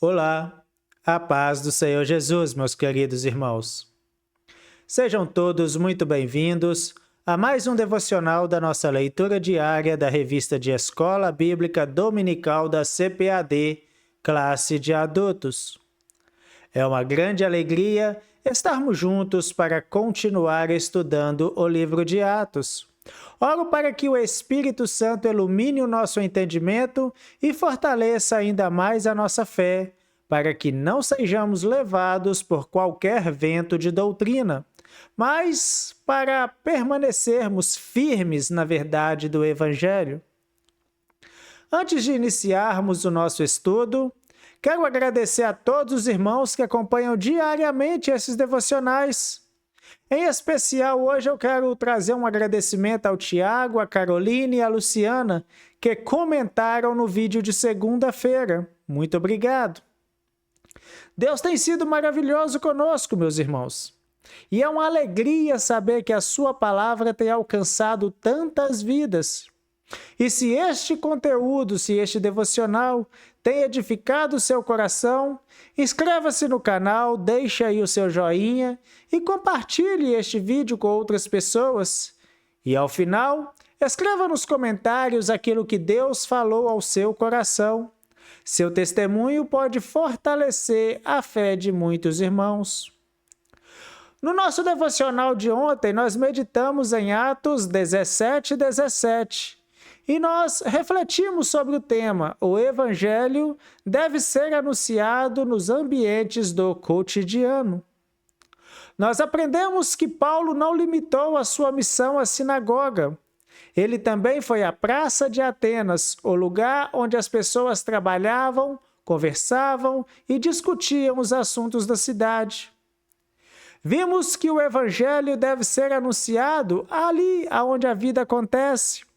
Olá, a paz do Senhor Jesus, meus queridos irmãos. Sejam todos muito bem-vindos a mais um devocional da nossa leitura diária da revista de Escola Bíblica Dominical da CPAD, Classe de Adultos. É uma grande alegria estarmos juntos para continuar estudando o livro de Atos. Oro para que o Espírito Santo ilumine o nosso entendimento e fortaleça ainda mais a nossa fé, para que não sejamos levados por qualquer vento de doutrina, mas para permanecermos firmes na verdade do Evangelho. Antes de iniciarmos o nosso estudo, quero agradecer a todos os irmãos que acompanham diariamente esses devocionais. Em especial, hoje eu quero trazer um agradecimento ao Tiago, a Caroline e a Luciana, que comentaram no vídeo de segunda-feira. Muito obrigado. Deus tem sido maravilhoso conosco, meus irmãos. E é uma alegria saber que a sua palavra tem alcançado tantas vidas. E se este conteúdo, se este devocional tem edificado o seu coração, inscreva-se no canal, deixe aí o seu joinha e compartilhe este vídeo com outras pessoas. E ao final, escreva nos comentários aquilo que Deus falou ao seu coração. Seu testemunho pode fortalecer a fé de muitos irmãos. No nosso devocional de ontem, nós meditamos em Atos 17:17. E nós refletimos sobre o tema: o Evangelho deve ser anunciado nos ambientes do cotidiano. Nós aprendemos que Paulo não limitou a sua missão à sinagoga. Ele também foi à Praça de Atenas, o lugar onde as pessoas trabalhavam, conversavam e discutiam os assuntos da cidade. Vimos que o Evangelho deve ser anunciado ali onde a vida acontece.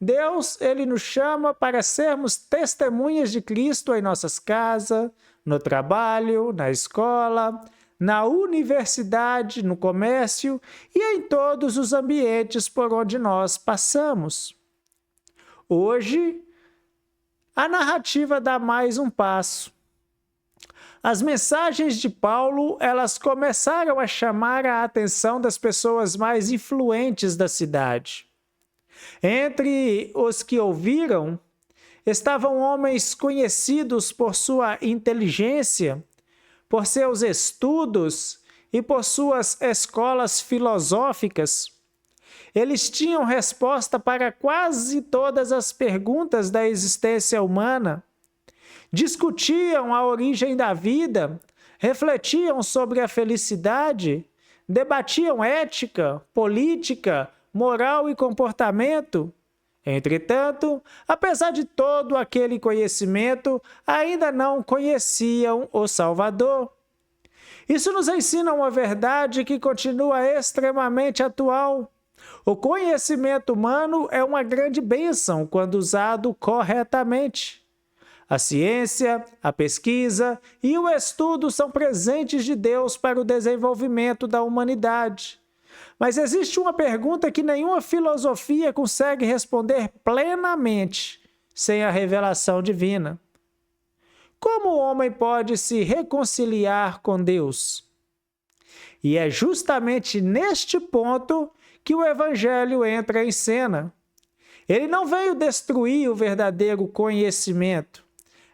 Deus, Ele nos chama para sermos testemunhas de Cristo em nossas casas, no trabalho, na escola, na universidade, no comércio e em todos os ambientes por onde nós passamos. Hoje, a narrativa dá mais um passo. As mensagens de Paulo, elas começaram a chamar a atenção das pessoas mais influentes da cidade. Entre os que ouviram, estavam homens conhecidos por sua inteligência, por seus estudos e por suas escolas filosóficas. Eles tinham resposta para quase todas as perguntas da existência humana, discutiam a origem da vida, refletiam sobre a felicidade, debatiam ética, política, moral e comportamento. Entretanto, apesar de todo aquele conhecimento, ainda não conheciam o Salvador. Isso nos ensina uma verdade que continua extremamente atual. O conhecimento humano é uma grande bênção quando usado corretamente. A ciência, a pesquisa e o estudo são presentes de Deus para o desenvolvimento da humanidade. Mas existe uma pergunta que nenhuma filosofia consegue responder plenamente sem a revelação divina. Como o homem pode se reconciliar com Deus? E é justamente neste ponto que o Evangelho entra em cena. Ele não veio destruir o verdadeiro conhecimento,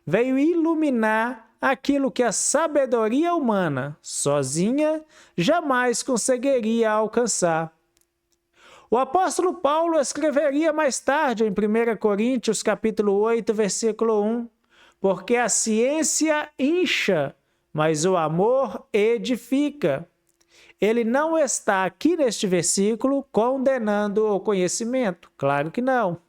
veio iluminar aquilo que a sabedoria humana, sozinha, jamais conseguiria alcançar. O apóstolo Paulo escreveria mais tarde em 1 Coríntios capítulo 8, versículo 1, porque a ciência incha, mas o amor edifica. Ele não está aqui neste versículo condenando o conhecimento, claro que não.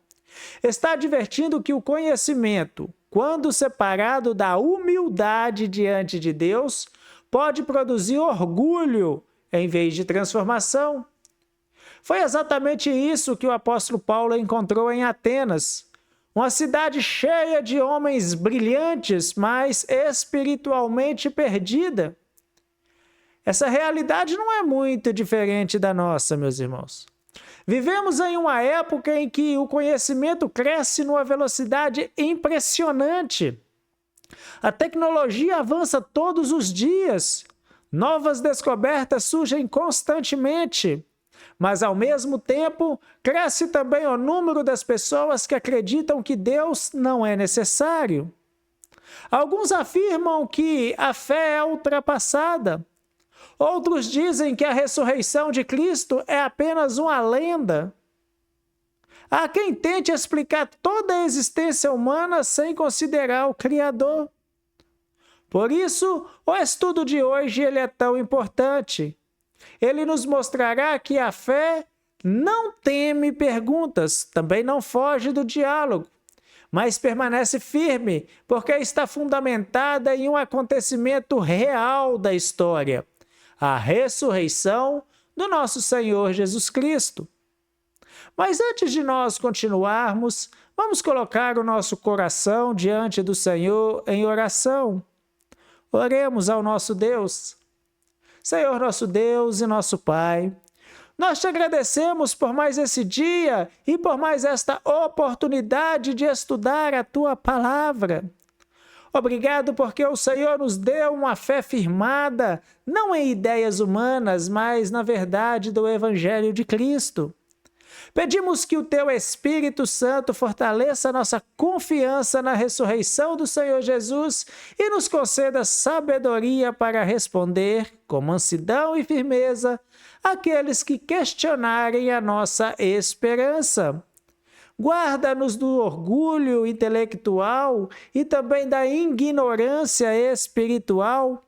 Está advertindo que o conhecimento, quando separado da humildade diante de Deus, pode produzir orgulho em vez de transformação. Foi exatamente isso que o apóstolo Paulo encontrou em Atenas, uma cidade cheia de homens brilhantes, mas espiritualmente perdida. Essa realidade não é muito diferente da nossa, meus irmãos. Vivemos em uma época em que o conhecimento cresce numa velocidade impressionante. A tecnologia avança todos os dias. Novas descobertas surgem constantemente. Mas, ao mesmo tempo, cresce também o número das pessoas que acreditam que Deus não é necessário. Alguns afirmam que a fé é ultrapassada. Outros dizem que a ressurreição de Cristo é apenas uma lenda. Há quem tente explicar toda a existência humana sem considerar o Criador. Por isso, o estudo de hoje ele é tão importante. Ele nos mostrará que a fé não teme perguntas, também não foge do diálogo, mas permanece firme, porque está fundamentada em um acontecimento real da história, a ressurreição do nosso Senhor Jesus Cristo. Mas antes de nós continuarmos, vamos colocar o nosso coração diante do Senhor em oração. Oremos ao nosso Deus. Senhor nosso Deus e nosso Pai, nós te agradecemos por mais esse dia e por mais esta oportunidade de estudar a Tua Palavra. Obrigado porque o Senhor nos deu uma fé firmada, não em ideias humanas, mas na verdade do Evangelho de Cristo. Pedimos que o Teu Espírito Santo fortaleça nossa confiança na ressurreição do Senhor Jesus e nos conceda sabedoria para responder com mansidão e firmeza àqueles que questionarem a nossa esperança. Guarda-nos do orgulho intelectual e também da ignorância espiritual.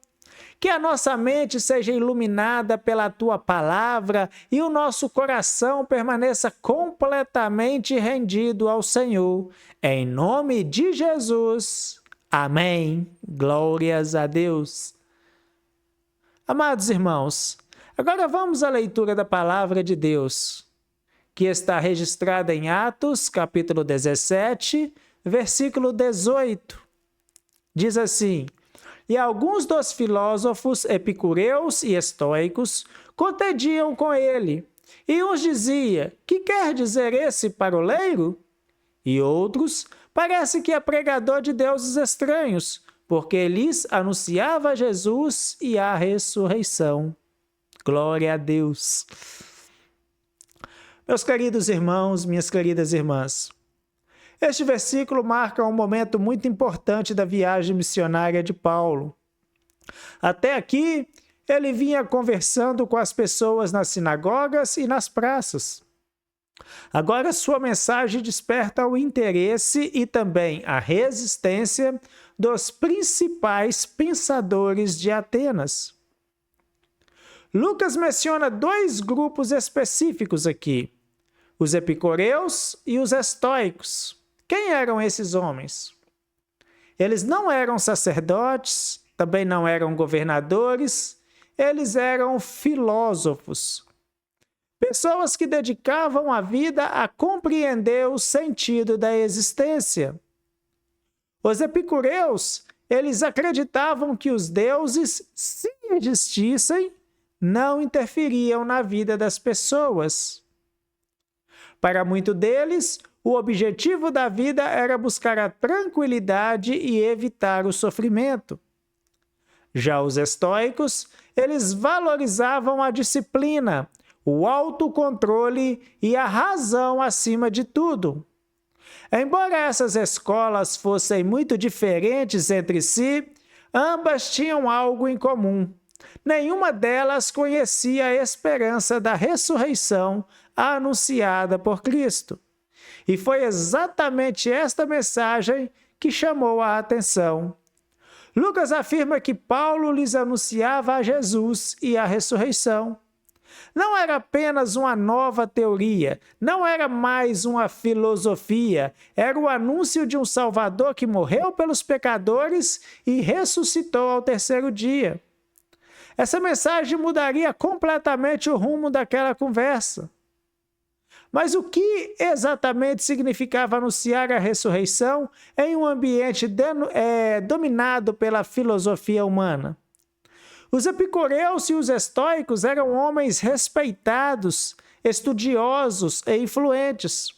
Que a nossa mente seja iluminada pela Tua Palavra e o nosso coração permaneça completamente rendido ao Senhor. Em nome de Jesus. Amém. Glórias a Deus. Amados irmãos, agora vamos à leitura da Palavra de Deus, que está registrada em Atos, capítulo 17, versículo 18. Diz assim: E alguns dos filósofos epicureus e estoicos contendiam com ele, e uns dizia: Que quer dizer esse paroleiro? E outros: Parece que é pregador de deuses estranhos, porque lhes anunciava Jesus e a ressurreição. Glória a Deus. Meus queridos irmãos, minhas queridas irmãs, este versículo marca um momento muito importante da viagem missionária de Paulo. Até aqui, ele vinha conversando com as pessoas nas sinagogas e nas praças. Agora, sua mensagem desperta o interesse e também a resistência dos principais pensadores de Atenas. Lucas menciona dois grupos específicos aqui: os epicureus e os estoicos. Quem eram esses homens? Eles não eram sacerdotes, também não eram governadores, eles eram filósofos. Pessoas que dedicavam a vida a compreender o sentido da existência. Os epicureus, eles acreditavam que os deuses, se existissem, não interferiam na vida das pessoas. Para muitos deles, o objetivo da vida era buscar a tranquilidade e evitar o sofrimento. Já os estoicos, eles valorizavam a disciplina, o autocontrole e a razão acima de tudo. Embora essas escolas fossem muito diferentes entre si, ambas tinham algo em comum. Nenhuma delas conhecia a esperança da ressurreição anunciada por Cristo. E foi exatamente esta mensagem que chamou a atenção. Lucas afirma que Paulo lhes anunciava a Jesus e a ressurreição. Não era apenas uma nova teoria, não era mais uma filosofia, era o anúncio de um Salvador que morreu pelos pecadores e ressuscitou ao terceiro dia. Essa mensagem mudaria completamente o rumo daquela conversa. Mas o que exatamente significava anunciar a ressurreição em um ambiente dominado pela filosofia humana? Os epicureus e os estoicos eram homens respeitados, estudiosos e influentes.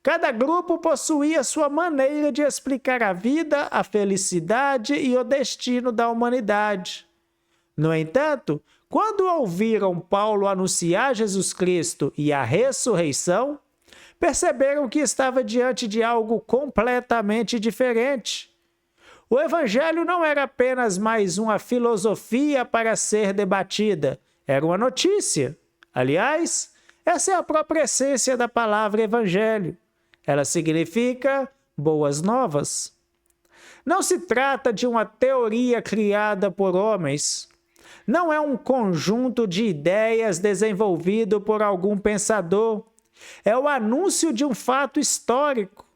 Cada grupo possuía sua maneira de explicar a vida, a felicidade e o destino da humanidade. No entanto, quando ouviram Paulo anunciar Jesus Cristo e a ressurreição, perceberam que estava diante de algo completamente diferente. O Evangelho não era apenas mais uma filosofia para ser debatida, era uma notícia. Aliás, essa é a própria essência da palavra Evangelho. Ela significa boas novas. Não se trata de uma teoria criada por homens. Não é um conjunto de ideias desenvolvido por algum pensador. É o anúncio de um fato histórico.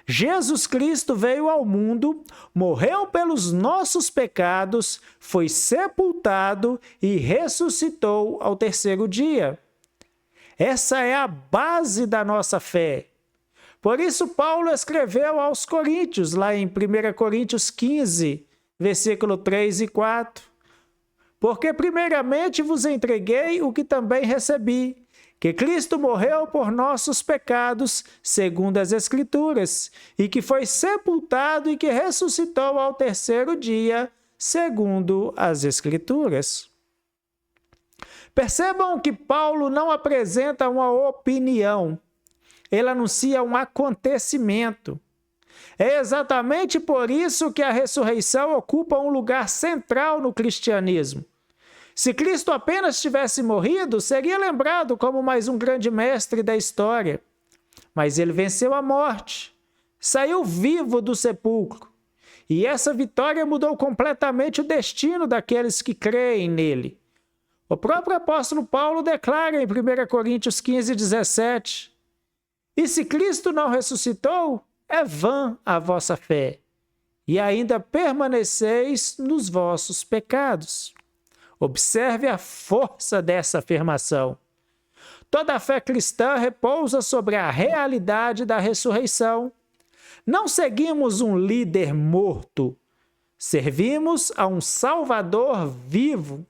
Jesus Cristo veio ao mundo, morreu pelos nossos pecados, foi sepultado e ressuscitou ao terceiro dia. Essa é a base da nossa fé. Por isso, Paulo escreveu aos Coríntios, lá em 1 Coríntios 15, versículo 3 e 4. Porque primeiramente vos entreguei o que também recebi, que Cristo morreu por nossos pecados, segundo as Escrituras, e que foi sepultado e que ressuscitou ao terceiro dia, segundo as Escrituras. Percebam que Paulo não apresenta uma opinião, ele anuncia um acontecimento. É exatamente por isso que a ressurreição ocupa um lugar central no cristianismo. Se Cristo apenas tivesse morrido, seria lembrado como mais um grande mestre da história. Mas ele venceu a morte, saiu vivo do sepulcro. E essa vitória mudou completamente o destino daqueles que creem nele. O próprio apóstolo Paulo declara em 1 Coríntios 15, 17: E se Cristo não ressuscitou, é vã a vossa fé, e ainda permaneceis nos vossos pecados. Observe a força dessa afirmação. Toda a fé cristã repousa sobre a realidade da ressurreição. Não seguimos um líder morto, servimos a um Salvador vivo.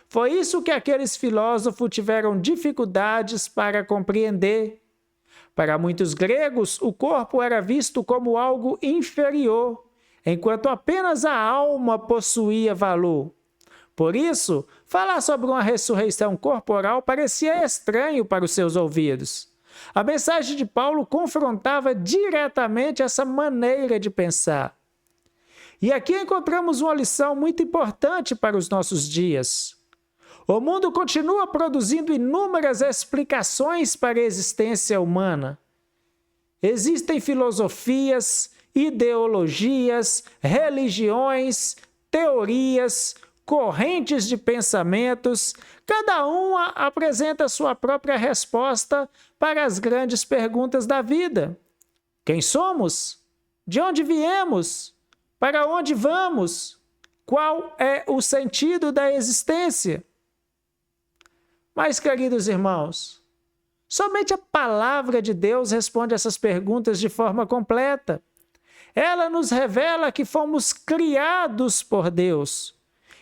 Foi isso que aqueles filósofos tiveram dificuldades para compreender. Para muitos gregos, o corpo era visto como algo inferior, enquanto apenas a alma possuía valor. Por isso, falar sobre uma ressurreição corporal parecia estranho para os seus ouvidos. A mensagem de Paulo confrontava diretamente essa maneira de pensar. E aqui encontramos uma lição muito importante para os nossos dias. O mundo continua produzindo inúmeras explicações para a existência humana. Existem filosofias, ideologias, religiões, teorias, correntes de pensamentos, cada uma apresenta sua própria resposta para as grandes perguntas da vida. Quem somos? De onde viemos? Para onde vamos? Qual é o sentido da existência? Mas, queridos irmãos, somente a palavra de Deus responde essas perguntas de forma completa. Ela nos revela que fomos criados por Deus,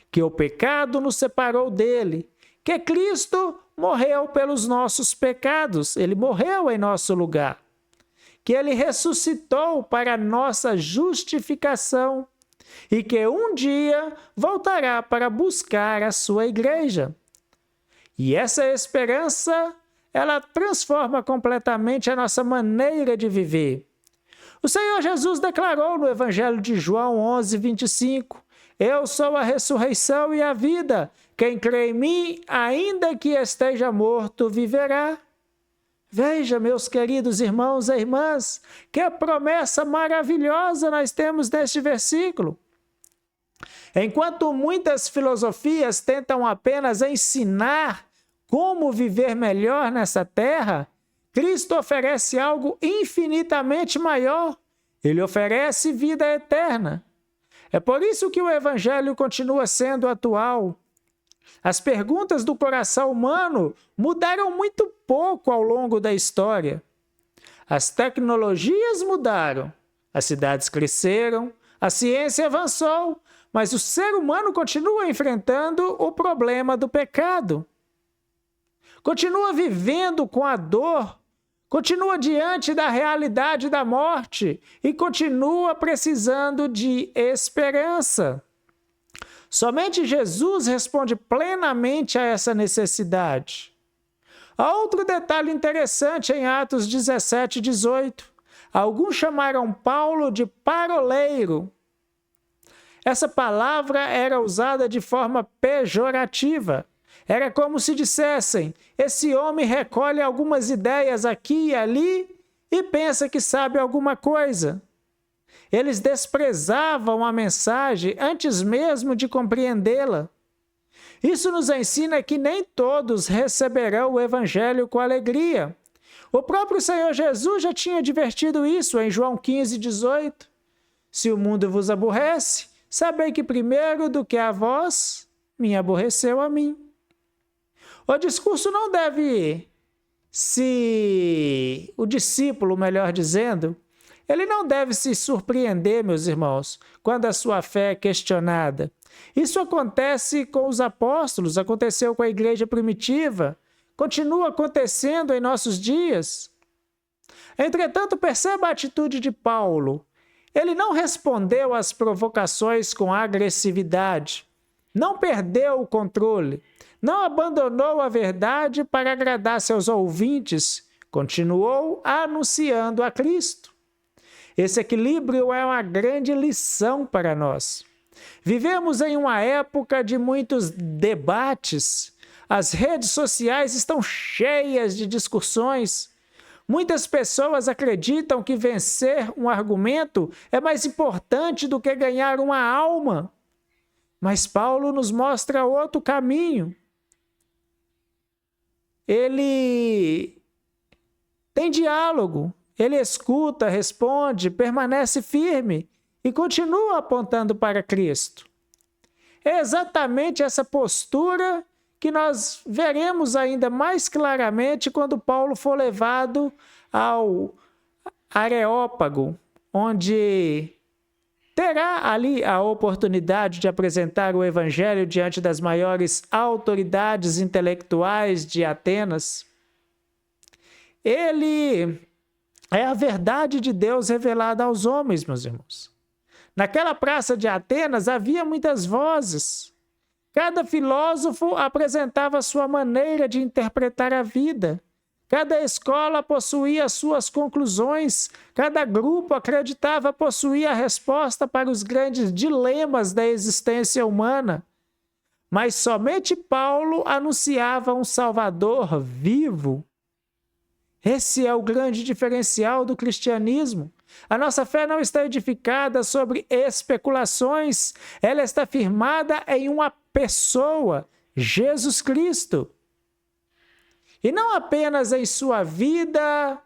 que o pecado nos separou dele, que Cristo morreu pelos nossos pecados, ele morreu em nosso lugar, que ele ressuscitou para a nossa justificação e que um dia voltará para buscar a sua igreja. E essa esperança, ela transforma completamente a nossa maneira de viver. O Senhor Jesus declarou no Evangelho de João 11, 25, Eu sou a ressurreição e a vida. Quem crê em mim, ainda que esteja morto, viverá. Veja, meus queridos irmãos e irmãs, que promessa maravilhosa nós temos neste versículo. Enquanto muitas filosofias tentam apenas ensinar como viver melhor nessa terra, Cristo oferece algo infinitamente maior. Ele oferece vida eterna. É por isso que o Evangelho continua sendo atual. As perguntas do coração humano mudaram muito pouco ao longo da história. As tecnologias mudaram, as cidades cresceram, a ciência avançou, mas o ser humano continua enfrentando o problema do pecado. Continua vivendo com a dor, continua diante da realidade da morte e continua precisando de esperança. Somente Jesus responde plenamente a essa necessidade. Há outro detalhe interessante em Atos 17, 18. Alguns chamaram Paulo de paroleiro. Essa palavra era usada de forma pejorativa. Era como se dissessem: esse homem recolhe algumas ideias aqui e ali e pensa que sabe alguma coisa. Eles desprezavam a mensagem antes mesmo de compreendê-la. Isso nos ensina que nem todos receberão o evangelho com alegria. O próprio Senhor Jesus já tinha advertido isso em João 15, 18. Se o mundo vos aborrece, sabei que primeiro do que a vós, me aborreceu a mim. O discurso não deve o discípulo, melhor dizendo, ele não deve se surpreender, meus irmãos, quando a sua fé é questionada. Isso acontece com os apóstolos, aconteceu com a igreja primitiva, continua acontecendo em nossos dias. Entretanto, perceba a atitude de Paulo. Ele não respondeu às provocações com agressividade, não perdeu o controle, não abandonou a verdade para agradar seus ouvintes, continuou anunciando a Cristo. Esse equilíbrio é uma grande lição para nós. Vivemos em uma época de muitos debates. As redes sociais estão cheias de discussões. Muitas pessoas acreditam que vencer um argumento é mais importante do que ganhar uma alma. Mas Paulo nos mostra outro caminho. Ele tem diálogo, ele escuta, responde, permanece firme e continua apontando para Cristo. É exatamente essa postura que nós veremos ainda mais claramente quando Paulo for levado ao Areópago, onde terá ali a oportunidade de apresentar o evangelho diante das maiores autoridades intelectuais de Atenas. Ele é a verdade de Deus revelada aos homens, meus irmãos. Naquela praça de Atenas havia muitas vozes. Cada filósofo apresentava sua maneira de interpretar a vida. Cada escola possuía suas conclusões. Cada grupo acreditava possuir a resposta para os grandes dilemas da existência humana. Mas somente Paulo anunciava um Salvador vivo. Esse é o grande diferencial do cristianismo. A nossa fé não está edificada sobre especulações, ela está firmada em uma pessoa, Jesus Cristo. E não apenas em sua vida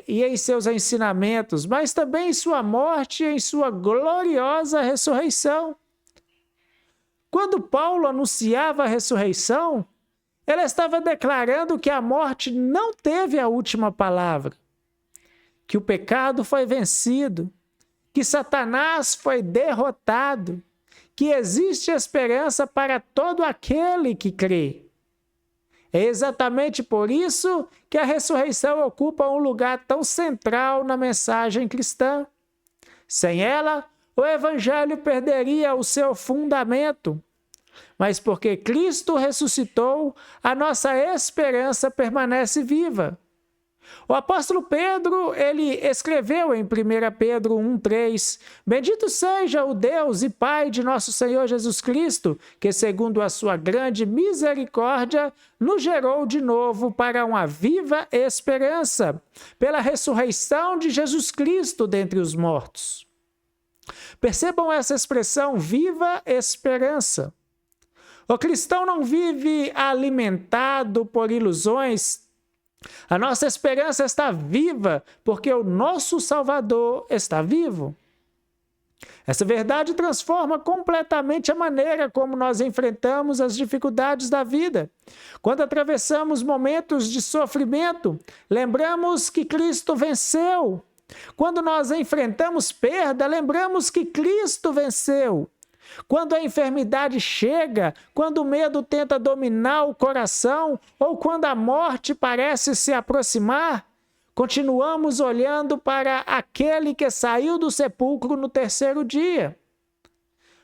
e em seus ensinamentos, mas também em sua morte e em sua gloriosa ressurreição. Quando Paulo anunciava a ressurreição, ele estava declarando que a morte não teve a última palavra, que o pecado foi vencido, que Satanás foi derrotado, que existe esperança para todo aquele que crê. É exatamente por isso que a ressurreição ocupa um lugar tão central na mensagem cristã. Sem ela, o evangelho perderia o seu fundamento. Mas porque Cristo ressuscitou, a nossa esperança permanece viva. O apóstolo Pedro, ele escreveu em 1 Pedro 1,3: Bendito seja o Deus e Pai de nosso Senhor Jesus Cristo, que segundo a sua grande misericórdia, nos gerou de novo para uma viva esperança, pela ressurreição de Jesus Cristo dentre os mortos. Percebam essa expressão, viva esperança. O cristão não vive alimentado por ilusões. A nossa esperança está viva porque o nosso Salvador está vivo. Essa verdade transforma completamente a maneira como nós enfrentamos as dificuldades da vida. Quando atravessamos momentos de sofrimento, lembramos que Cristo venceu. Quando nós enfrentamos perda, lembramos que Cristo venceu. Quando a enfermidade chega, quando o medo tenta dominar o coração, ou quando a morte parece se aproximar, continuamos olhando para aquele que saiu do sepulcro no terceiro dia.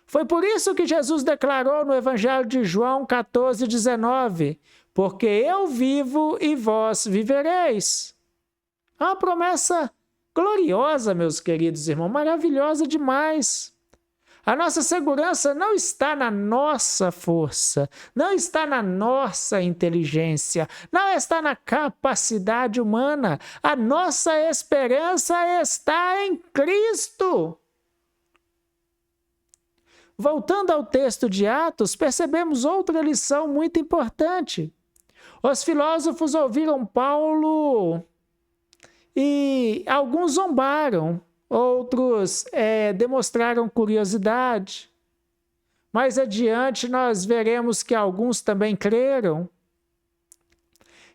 Foi por isso que Jesus declarou no Evangelho de João 14:19, porque eu vivo e vós vivereis. É uma promessa gloriosa, meus queridos irmãos, maravilhosa demais. A nossa segurança não está na nossa força, não está na nossa inteligência, não está na capacidade humana. A nossa esperança está em Cristo. Voltando ao texto de Atos, percebemos outra lição muito importante. Os filósofos ouviram Paulo e alguns zombaram, outros demonstraram curiosidade. Mais adiante nós veremos que alguns também creram.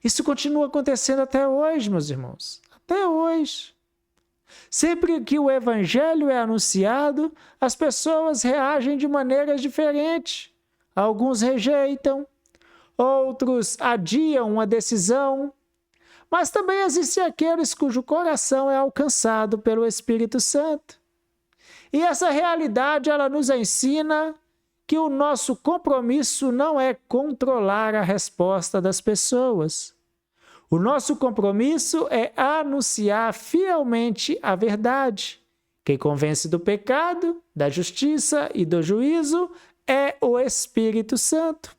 Isso continua acontecendo até hoje, meus irmãos. Até hoje. Sempre que o evangelho é anunciado, as pessoas reagem de maneiras diferentes. Alguns rejeitam, outros adiam uma decisão, mas também existem aqueles cujo coração é alcançado pelo Espírito Santo. E essa realidade, ela nos ensina que o nosso compromisso não é controlar a resposta das pessoas. O nosso compromisso é anunciar fielmente a verdade. Quem convence do pecado, da justiça e do juízo é o Espírito Santo.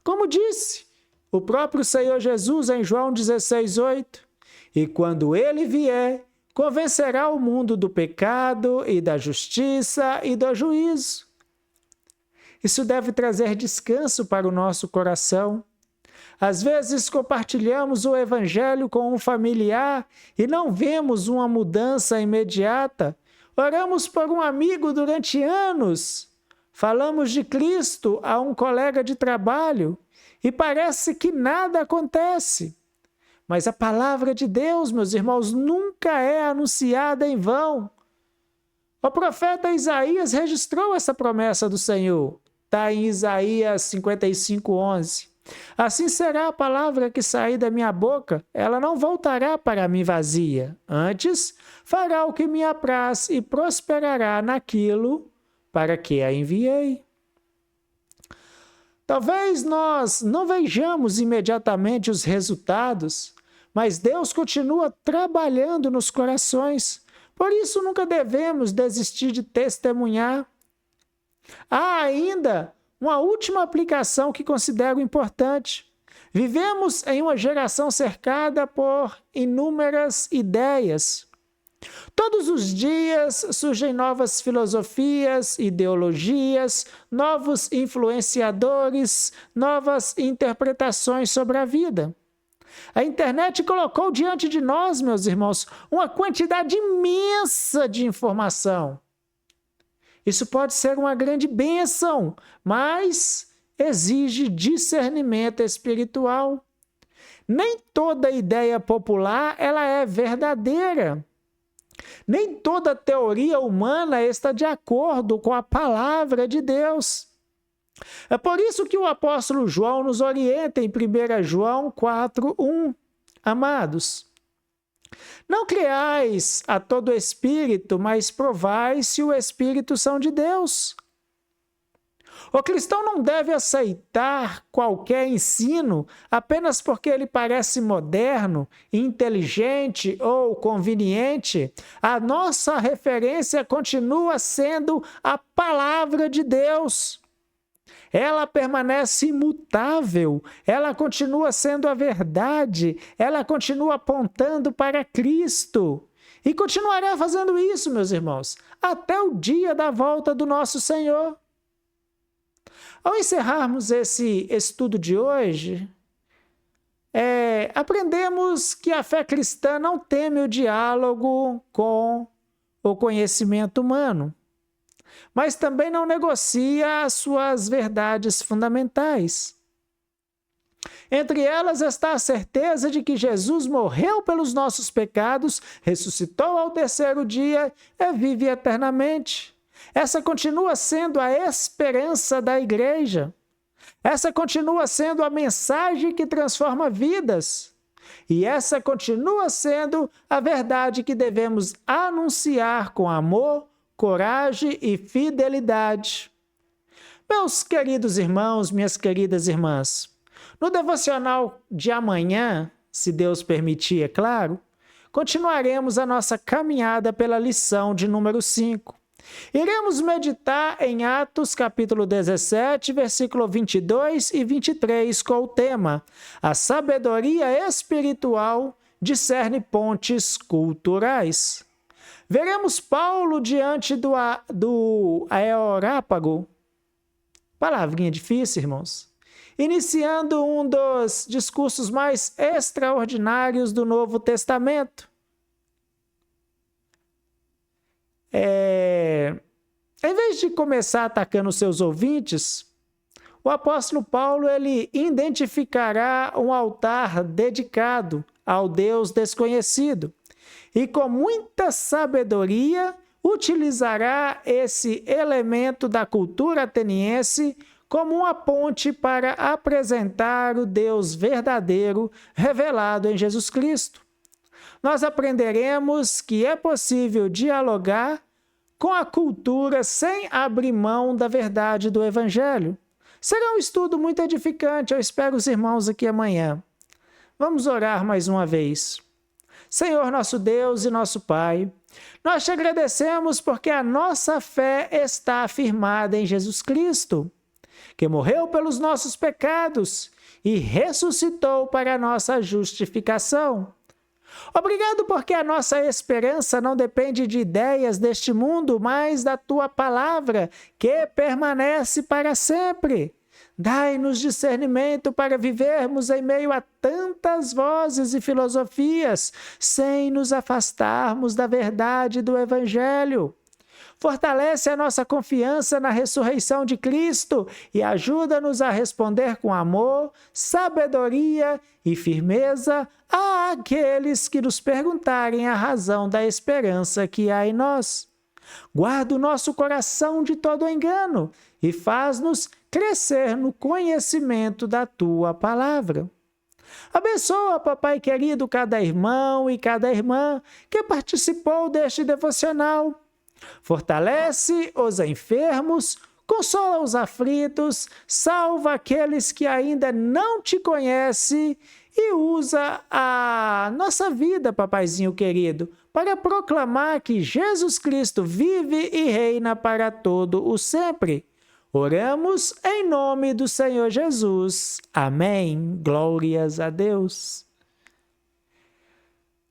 Como disse o próprio Senhor Jesus em João 16:8, e quando ele vier, convencerá o mundo do pecado e da justiça e do juízo. Isso deve trazer descanso para o nosso coração. Às vezes compartilhamos o evangelho com um familiar e não vemos uma mudança imediata. Oramos por um amigo durante anos. Falamos de Cristo a um colega de trabalho e parece que nada acontece. Mas a palavra de Deus, meus irmãos, nunca é anunciada em vão. O profeta Isaías registrou essa promessa do Senhor. Está em Isaías 55:11. Assim será a palavra que sair da minha boca, ela não voltará para mim vazia. Antes, fará o que me apraz e prosperará naquilo para que a enviei. Talvez nós não vejamos imediatamente os resultados, mas Deus continua trabalhando nos corações. Por isso, nunca devemos desistir de testemunhar. Há ainda uma última aplicação que considero importante. Vivemos em uma geração cercada por inúmeras ideias. Todos os dias surgem novas filosofias, ideologias, novos influenciadores, novas interpretações sobre a vida. A internet colocou diante de nós, meus irmãos, uma quantidade imensa de informação. Isso pode ser uma grande bênção, mas exige discernimento espiritual. Nem toda ideia popular ela é verdadeira. Nem toda teoria humana está de acordo com a palavra de Deus. É por isso que o apóstolo João nos orienta em 1 João 4:1. Amados, não creais a todo espírito, mas provai se o espírito são de Deus. O cristão não deve aceitar qualquer ensino apenas porque ele parece moderno, inteligente ou conveniente. A nossa referência continua sendo a palavra de Deus. Ela permanece imutável, ela continua sendo a verdade, ela continua apontando para Cristo. E continuará fazendo isso, meus irmãos, até o dia da volta do nosso Senhor. Ao encerrarmos esse estudo de hoje, aprendemos que a fé cristã não teme o diálogo com o conhecimento humano, mas também não negocia as suas verdades fundamentais. Entre elas está a certeza de que Jesus morreu pelos nossos pecados, ressuscitou ao terceiro dia e vive eternamente. Essa continua sendo a esperança da igreja. Essa continua sendo a mensagem que transforma vidas. E essa continua sendo a verdade que devemos anunciar com amor, coragem e fidelidade. Meus queridos irmãos, minhas queridas irmãs, no devocional de amanhã, se Deus permitir, é claro, continuaremos a nossa caminhada pela lição de número 5. Iremos meditar em Atos capítulo 17, versículo 22 e 23, com o tema: A sabedoria espiritual discerne pontes culturais. Veremos Paulo diante do Areópago, palavrinha difícil, irmãos, iniciando um dos discursos mais extraordinários do Novo Testamento. Em vez de começar atacando seus ouvintes, o apóstolo Paulo ele identificará um altar dedicado ao Deus desconhecido e com muita sabedoria utilizará esse elemento da cultura ateniense como uma ponte para apresentar o Deus verdadeiro revelado em Jesus Cristo. Nós aprenderemos que é possível dialogar com a cultura sem abrir mão da verdade do Evangelho. Será um estudo muito edificante, eu espero os irmãos aqui amanhã. Vamos orar mais uma vez. Senhor nosso Deus e nosso Pai, nós te agradecemos porque a nossa fé está afirmada em Jesus Cristo, que morreu pelos nossos pecados e ressuscitou para a nossa justificação. Obrigado porque a nossa esperança não depende de ideias deste mundo, mas da Tua palavra, que permanece para sempre. Dai-nos discernimento para vivermos em meio a tantas vozes e filosofias, sem nos afastarmos da verdade do Evangelho. Fortalece a nossa confiança na ressurreição de Cristo e ajuda-nos a responder com amor, sabedoria e firmeza àqueles que nos perguntarem a razão da esperança que há em nós. Guarda o nosso coração de todo engano e faz-nos crescer no conhecimento da Tua palavra. Abençoa, papai querido, cada irmão e cada irmã que participou deste devocional. Fortalece os enfermos, consola os aflitos, salva aqueles que ainda não te conhecem e usa a nossa vida, papaizinho querido, para proclamar que Jesus Cristo vive e reina para todo o sempre. Oramos em nome do Senhor Jesus. Amém. Glórias a Deus.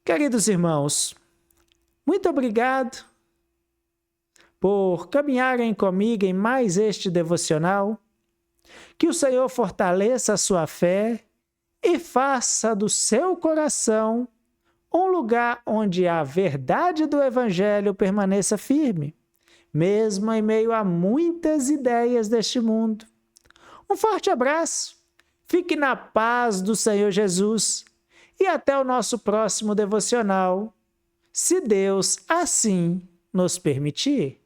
Queridos irmãos, muito obrigado por caminharem comigo em mais este devocional. Que o Senhor fortaleça a sua fé e faça do seu coração um lugar onde a verdade do Evangelho permaneça firme, mesmo em meio a muitas ideias deste mundo. Um forte abraço, fique na paz do Senhor Jesus e até o nosso próximo devocional, se Deus assim nos permitir.